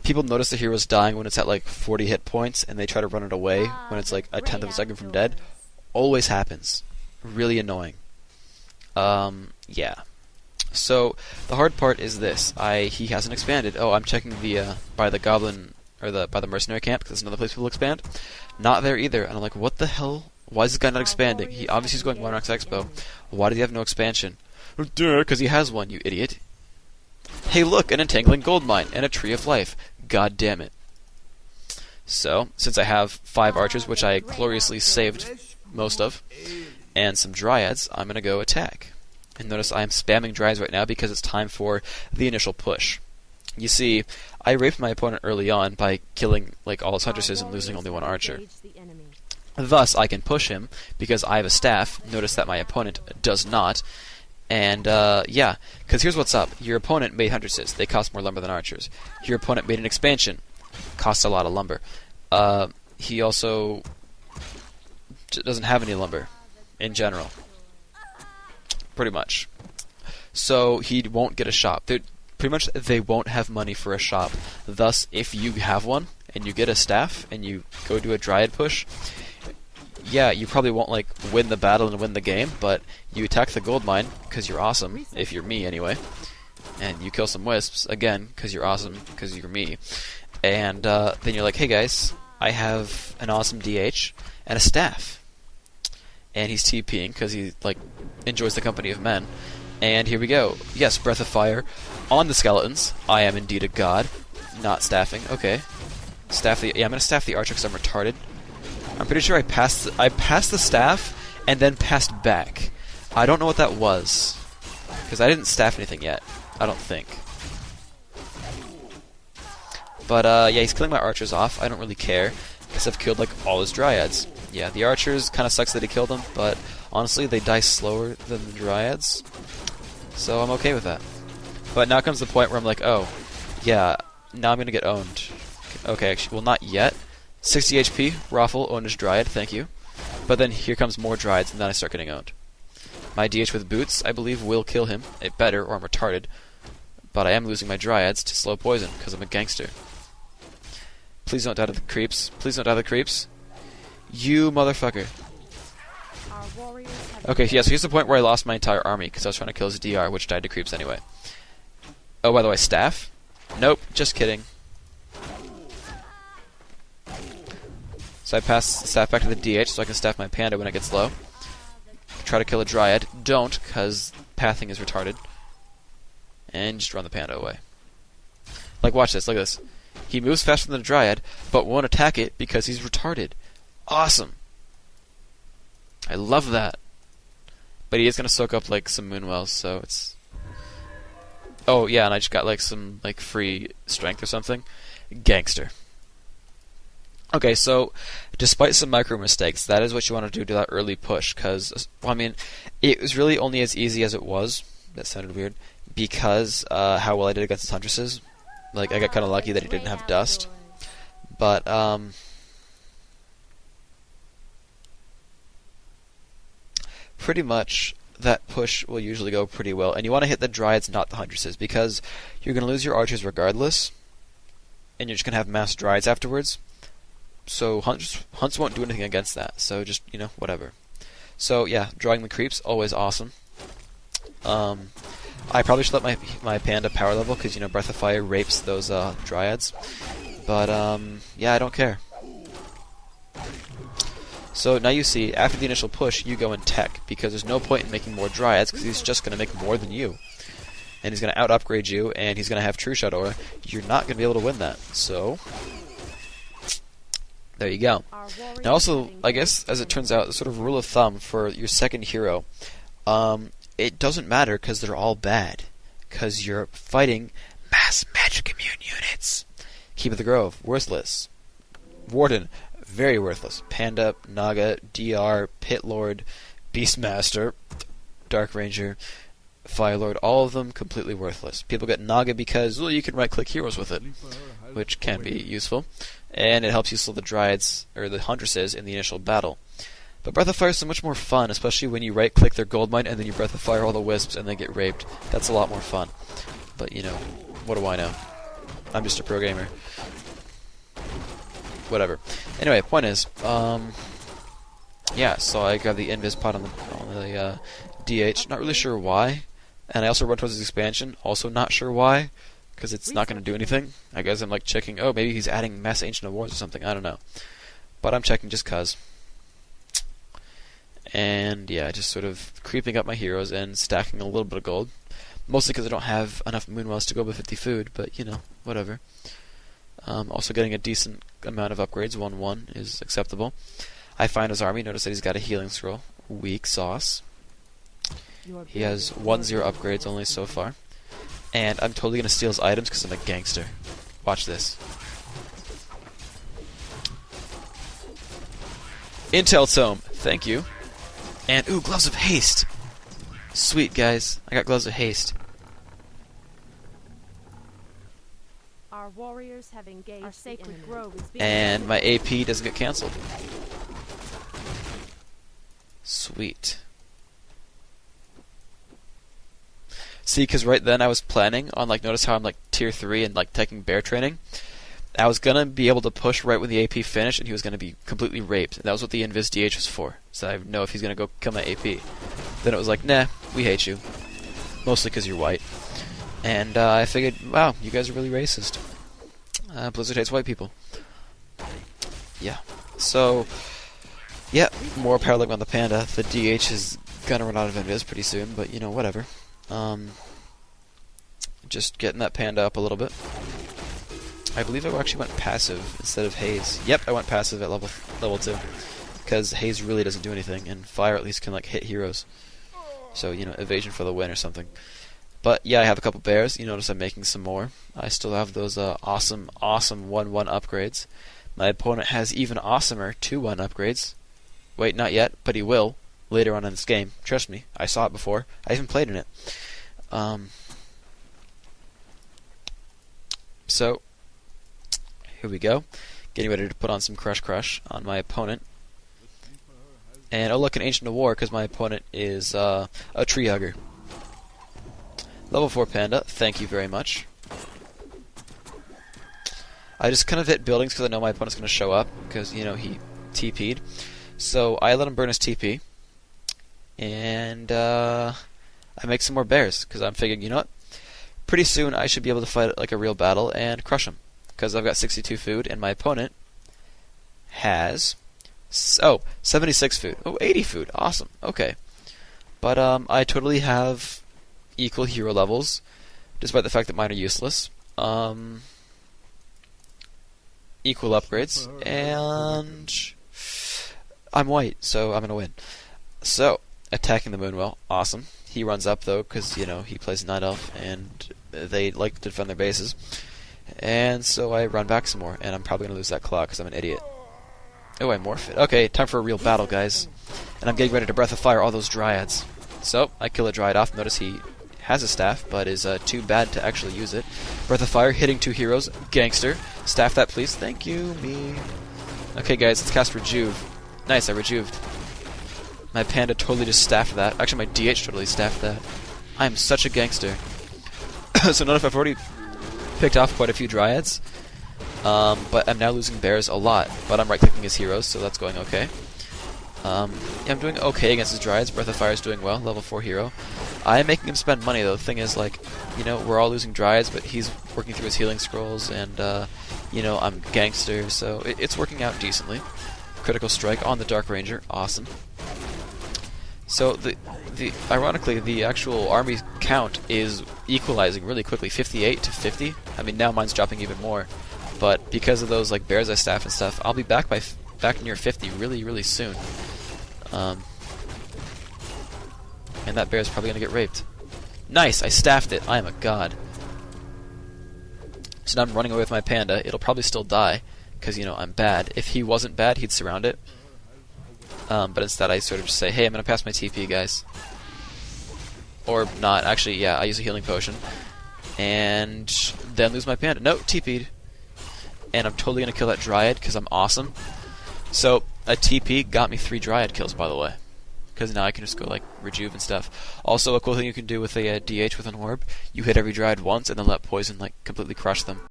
People notice the hero's dying when it's at like 40 hit points, and they try to run it away when it's like a tenth of a second from dead. Always happens. Really annoying. Yeah. So the hard part is this: he hasn't expanded. Oh, I'm checking the by the goblin or by the mercenary camp, because there's another place people expand. Not there either, and I'm like, what the hell? Why is this guy not expanding? He obviously is going WCR. Why does he have no expansion? Because he has one, you idiot. Hey, look, an entangling gold mine and a tree of life. God damn it. So, since I have 5 archers, which I gloriously saved most of, and some dryads, I'm going to go attack. And notice I'm spamming dryads right now because it's time for the initial push. You see, I raped my opponent early on by killing like all his huntresses and losing only 1 archer. Thus, I can push him because I have a staff. Notice that my opponent does not. And, yeah, because here's what's up. Your opponent made huntresses. They cost more lumber than archers. Your opponent made an expansion. Costs a lot of lumber. He also doesn't have any lumber in general. Pretty much. So he won't get a shop. Pretty much they won't have money for a shop. Thus, if you have one, and you get a staff, and you go do a dryad push, yeah, you probably won't like win the battle and win the game, but you attack the gold mine because you're awesome, if you're me anyway, and you kill some wisps again because you're awesome, because you're me, and then you're like, hey guys, I have an awesome DH and a staff, and he's TPing because he like enjoys the company of men, and here we go. Yes, breath of fire on the skeletons. I am indeed a god. Not staffing. Okay, I'm gonna staff the archer because I'm retarded. I'm pretty sure I passed the staff and then passed back. I don't know what that was, because I didn't staff anything yet. I don't think. But yeah, he's killing my archers off. I don't really care, because I've killed like all his dryads. Yeah, the archers kind of sucks that he killed them, but honestly, they die slower than the dryads, so I'm okay with that. But now comes the point where I'm like, oh, yeah, now I'm gonna get owned. Okay, actually, well, not yet. 60 HP, Raffle, owned his Dryad, thank you. But then here comes more Dryads, and then I start getting owned. My DH with boots, I believe, will kill him. It better, or I'm retarded. But I am losing my Dryads to slow poison, because I'm a gangster. Please don't die to the creeps. Please don't die to the creeps. You motherfucker. Okay, yeah, so here's the point where I lost my entire army, because I was trying to kill his DR, which died to creeps anyway. Oh, by the way, staff? Nope, just kidding. So I pass the staff back to the DH so I can staff my panda when it gets low. Try to kill a dryad. Don't, because pathing is retarded. And just run the panda away. Like, watch this, look at this. He moves faster than the dryad, but won't attack it because he's retarded. Awesome! I love that. But he is going to soak up, like, some moonwells, so it's... Oh, yeah, and I just got, like, some, like, free strength or something. Gangster. Okay, so despite some micro mistakes, that is what you want to do to that early push, because, well, I mean, it was really only as easy as it was. That sounded weird. Because how well I did against his huntresses. Like, I got kind of lucky that he didn't have dust. But, pretty much that push will usually go pretty well. And you want to hit the dryads, not the huntresses, because you're going to lose your archers regardless, and you're just going to have mass dryads afterwards. So hunts won't do anything against that. So just, you know, whatever. So yeah, drawing the creeps, always awesome. I probably should let my panda power level, because, you know, Breath of Fire rapes those dryads. But yeah, I don't care. So now you see, after the initial push, you go in tech, because there's no point in making more dryads, because he's just going to make more than you. And he's going to out-upgrade you, and he's going to have True Shot Aura. You're not going to be able to win that. So there you go. Now also, I guess, as it turns out, the sort of rule of thumb for your second hero, it doesn't matter because they're all bad. Because you're fighting mass magic immune units. Keep of the Grove, worthless. Warden, very worthless. Panda, Naga, DR, Pit Lord, Beastmaster, Dark Ranger, Fire Lord, all of them completely worthless. People get Naga because, well, you can right-click heroes with it, which can be useful. And it helps you slow the dryads, or the huntresses, in the initial battle. But Breath of Fire is so much more fun, especially when you right-click their gold mine and then you Breath of Fire all the wisps and they get raped. That's a lot more fun. But, you know, what do I know? I'm just a pro gamer. Whatever. Anyway, point is, yeah, so I grabbed the Invis pot on the DH. Not really sure why. And I also run towards his expansion. Also not sure why. Because it's not going to do anything. I guess I'm like checking, oh, maybe he's adding Mass Ancient of Wars or something. I don't know. But I'm checking just cuz. And yeah, just sort of creeping up my heroes and stacking a little bit of gold. Mostly because I don't have enough Moonwells to go with 50 food, but you know, whatever. Also getting a decent amount of upgrades. 1-1 is acceptable. I find his army. Notice that he's got a healing scroll. Weak sauce. He has 1-0 upgrades only so far. And I'm totally going to steal his items because I'm a gangster. Watch this. Intel Tome. Thank you. And, ooh, Gloves of Haste. Sweet, guys. I got Gloves of Haste. Our warriors have engaged. Our sacred grove is being and my AP doesn't get cancelled. Sweet. See, because right then I was planning on, like, notice how I'm, like, tier 3 and, like, taking bear training? I was going to be able to push right when the AP finished, and he was going to be completely raped. And that was what the Invis DH was for. So I know if he's going to go kill my AP. Then it was like, nah, we hate you. Mostly because you're white. And I figured, wow, you guys are really racist. Blizzard hates white people. Yeah. So, yeah, more power leg on the Panda. The DH is going to run out of Invis pretty soon, but, you know, whatever. Just getting that Panda up a little bit. I believe I actually went passive instead of Haze. Yep, I went passive at level 2. Because Haze really doesn't do anything, and Fire at least can, like, hit heroes. So, you know, evasion for the win or something. But, yeah, I have a couple bears. You notice I'm making some more. I still have those awesome 1-1 upgrades. My opponent has even awesomer 2-1 upgrades. Wait, not yet, but he will later on in this game. Trust me, I saw it before. I even played in it. So, here we go. Getting ready to put on some Crush on my opponent. And, oh look, an Ancient of War, because my opponent is a Tree Hugger. Level 4 Panda, thank you very much. I just kind of hit buildings because I know my opponent's going to show up, because, you know, he TP'd. So I let him burn his TP. And I make some more bears, because I'm figuring, you know what? Pretty soon I should be able to fight like a real battle and crush him. Because I've got 62 food, and my opponent has 76 food. Oh, 80 food. Awesome. Okay. But I totally have equal hero levels, despite the fact that mine are useless. Equal upgrades, and I'm white, so I'm gonna win. So, attacking the Moonwell, awesome. He runs up though, because you know he plays Night Elf, and they like to defend their bases. And so I run back some more, and I'm probably gonna lose that claw because I'm an idiot. Oh, I morph it. Okay, time for a real battle, guys. And I'm getting ready to Breath of Fire all those Dryads. So I kill a Dryad off. Notice he has a staff, but is too bad to actually use it. Breath of Fire, hitting 2 heroes. Gangster. Staff that, please. Thank you, me. Okay, guys, let's cast Rejuve. Nice, I Rejuved. My Panda totally just staffed that. Actually, my DH totally staffed that. I am such a gangster. So notice I've already picked off quite a few Dryads. But I'm now losing bears a lot. But I'm right-clicking his heroes, so that's going okay. Yeah, I'm doing okay against his Dryads. Breath of Fire is doing well. Level 4 hero. I am making him spend money, though. The thing is, like, you know, we're all losing Dryads, but he's working through his healing scrolls, and, you know, I'm gangster, so it's working out decently. Critical strike on the Dark Ranger. Awesome. So, ironically, the actual army count is equalizing really quickly. 58 to 50. I mean, now mine's dropping even more. But because of those, like, bears I staff and stuff, I'll be back near 50 really, really soon. And that bear's probably going to get raped. Nice! I staffed it. I am a god. So now I'm running away with my Panda. It'll probably still die, because, you know, I'm bad. If he wasn't bad, he'd surround it. But instead I sort of just say, hey, I'm going to pass my TP, guys. Or not. Actually, yeah, I use a healing potion. And then lose my Panda. No, TP'd. And I'm totally going to kill that Dryad, because I'm awesome. So, a TP got me 3 Dryad kills, by the way. Because now I can just go, like, Rejuve and stuff. Also, a cool thing you can do with a DH with an orb, you hit every Dryad once and then let poison, like, completely crush them.